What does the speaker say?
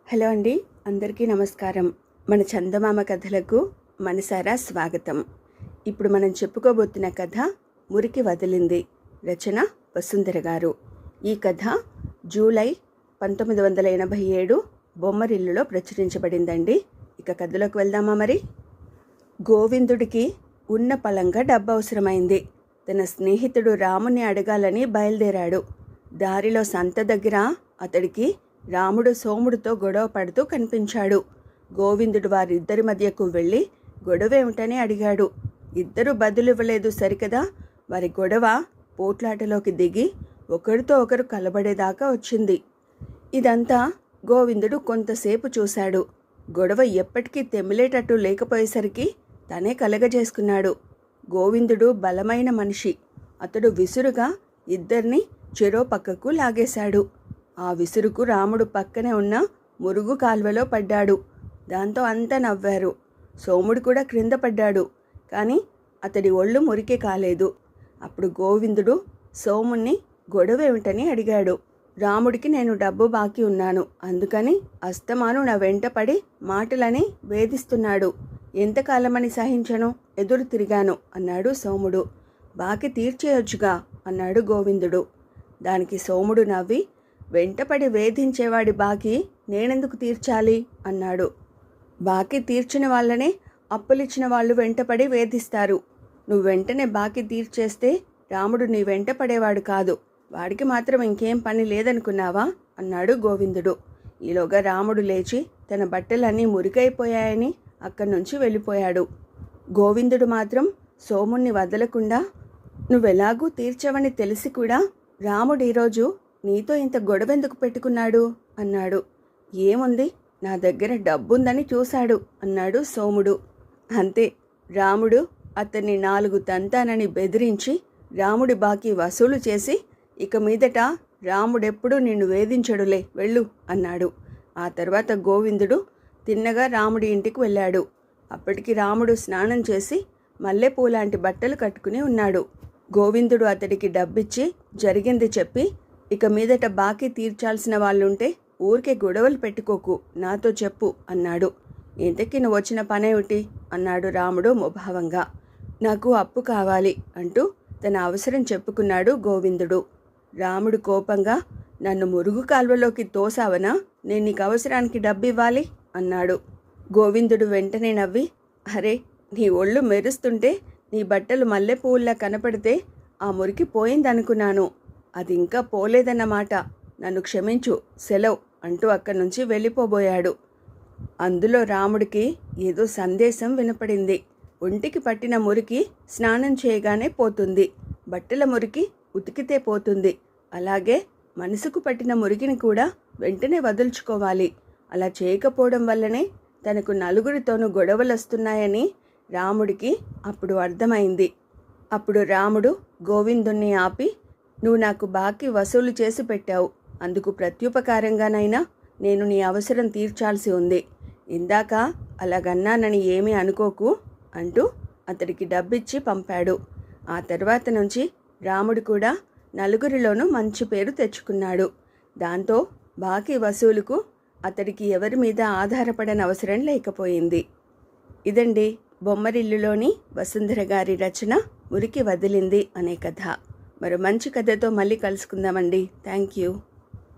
Hello అండి, అందరికీ నమస్కారం. మన చందమామ కథలకు మనసారా స్వాగతం. ఇప్పుడు మనం చెప్పుకోబోతున్న కథ మురికి వదిలింది. రచన వసుంధర గారు. ఈ కథ జూలై 1987 బొమ్మరిల్లులో ప్రచురించబడిందండి. ఇక కథలోకి వెళ్దామా మరి. గోవిందుడికి ఉన్న పలంగా డబ్బు అవసరమైంది. తన స్నేహితుడు రాముని అడగాలని బయలుదేరాడు. దారిలో సంత దగ్గర అతడికి రాముడు సోముడితో గొడవ పడుతూ కనిపించాడు. గోవిందుడు వారిద్దరి మధ్యకు వెళ్ళి గొడవేమిటని అడిగాడు. ఇద్దరు బదులివ్వలేదు సరికదా. వారి గొడవ పోట్లాటలోకి దిగి ఒకరితో ఒకరు కలబడేదాకా వచ్చింది. ఇదంతా గోవిందుడు కొంతసేపు చూశాడు. గొడవ ఎప్పటికీ తెమిలేటట్టు లేకపోయేసరికి తనే కలగజేసుకున్నాడు. గోవిందుడు బలమైన మనిషి. అతడు విసురుగా ఇద్దరిని చెరో పక్కకు లాగేశాడు. ఆ విసురుకు రాముడు పక్కనే ఉన్న మురుగు కాల్వలో పడ్డాడు. దాంతో అంతా నవ్వారు. సోముడు కూడా క్రింద పడ్డాడు. కానీ అతడి ఒళ్ళు మురికి కాలేదు. అప్పుడు గోవిందుడు సోముణ్ణి గొడవేమిటని అడిగాడు. రాముడికి నేను డబ్బు బాకీ ఉన్నాను, అందుకని అస్తమాను నా వెంట పడి మాటలని వేధిస్తున్నాడు. ఎంతకాలమని సహించను, ఎదురు తిరిగాను అన్నాడు సోముడు. బాకీ తీర్చేయొచ్చుగా అన్నాడు గోవిందుడు. దానికి సోముడు నవ్వి, వెంటపడి వేధించేవాడి బాకీ నేనెందుకు తీర్చాలి అన్నాడు. బాకీ తీర్చిన వాళ్ళనే అప్పులిచ్చిన వాళ్ళు వెంటపడి వేధిస్తారు. నువ్వు వెంటనే బాకీ తీర్చేస్తే రాముడు నీ వెంట పడేవాడు కాదు. వాడికి మాత్రం ఇంకేం పని లేదనుకున్నావా అన్నాడు గోవిందుడు. ఈలోగా రాముడు లేచి తన బట్టలన్నీ మురికైపోయాయని అక్కడి నుంచి వెళ్ళిపోయాడు. గోవిందుడు మాత్రం సోముణ్ణి వదలకుండా, నువ్వెలాగూ తీర్చవని తెలిసి కూడా రాముడు ఈరోజు నీతో ఇంత గొడవెందుకు పెట్టుకున్నాడు అన్నాడు. ఏముంది, నా దగ్గర డబ్బుందని చూశాడు అన్నాడు సోముడు. అంతే. రాముడు అతన్ని 4 తంతానని బెదిరించి రాముడి బాకీ వసూలు చేసి, ఇక మీదట రాముడెప్పుడూ నిన్ను వేధించడులే, వెళ్ళు అన్నాడు. ఆ తర్వాత గోవిందుడు తిన్నగా రాముడి ఇంటికి వెళ్ళాడు. అప్పటికి రాముడు స్నానం చేసి మల్లెపూలాంటి బట్టలు కట్టుకుని ఉన్నాడు. గోవిందుడు అతడికి డబ్బిచ్చి జరిగింది చెప్పి, ఇక మీదట బాకీ తీర్చాల్సిన వాళ్ళుంటే ఊరికే గొడవలు పెట్టుకోకు, నాతో చెప్పు అన్నాడు. ఇంతకీ నువ్వు వచ్చిన పనేమిటి అన్నాడు రాముడు ముభావంగా. నాకు అప్పు కావాలి అంటూ తన అవసరం చెప్పుకున్నాడు గోవిందుడు. రాముడు కోపంగా, నన్ను మురుగు కాల్వలోకి తోసావనా, నేను నీకు అవసరానికి డబ్బు ఇవ్వాలి అన్నాడు. గోవిందుడు వెంటనే నవ్వి, అరే, నీ ఒళ్ళు మెరుస్తుంటే నీ బట్టలు మల్లెపూల్లా కనపడితే ఆ మురికి పోయిందనుకున్నాను. అది ఇంకా పోలేదన్నమాట. నన్ను క్షమించు, సెలవు అంటూ అక్కడి నుంచి వెళ్ళిపోబోయాడు. అందులో రాముడికి ఏదో సందేశం వినపడింది. ఒంటికి పట్టిన మురికి స్నానం చేయగానే పోతుంది, బట్టల మురికి ఉతికితే పోతుంది. అలాగే మనసుకు పట్టిన మురికిని కూడా వెంటనే వదులుచుకోవాలి. అలా చేయకపోవడం వల్లనే తనకు నలుగురితోనూ గొడవలు వస్తున్నాయని రాముడికి అప్పుడు అర్థమైంది. అప్పుడు రాముడు గోవిందుణ్ణి ఆపి, నువ్వు నాకు బాకీ వసూలు చేసి పెట్టావు. అందుకు ప్రత్యుపకారంగానైనా నేను నీ అవసరం తీర్చాల్సి ఉంది. ఇందాక అలాగన్నానని ఏమీ అనుకోకు అంటూ అతడికి డబ్బిచ్చి పంపాడు. ఆ తర్వాత నుంచి రాముడు కూడా నలుగురిలోనూ మంచి పేరు తెచ్చుకున్నాడు. దాంతో బాకీ వసూలుకు అతడికి ఎవరి మీద ఆధారపడని అవసరం లేకపోయింది. ఇదండి బొమ్మరిల్లులోని వసుంధర గారి రచన మురికి వదిలింది అనే కథ. మరో మంచి కథతో మళ్ళీ కలుసుకుందామండి. Thank you.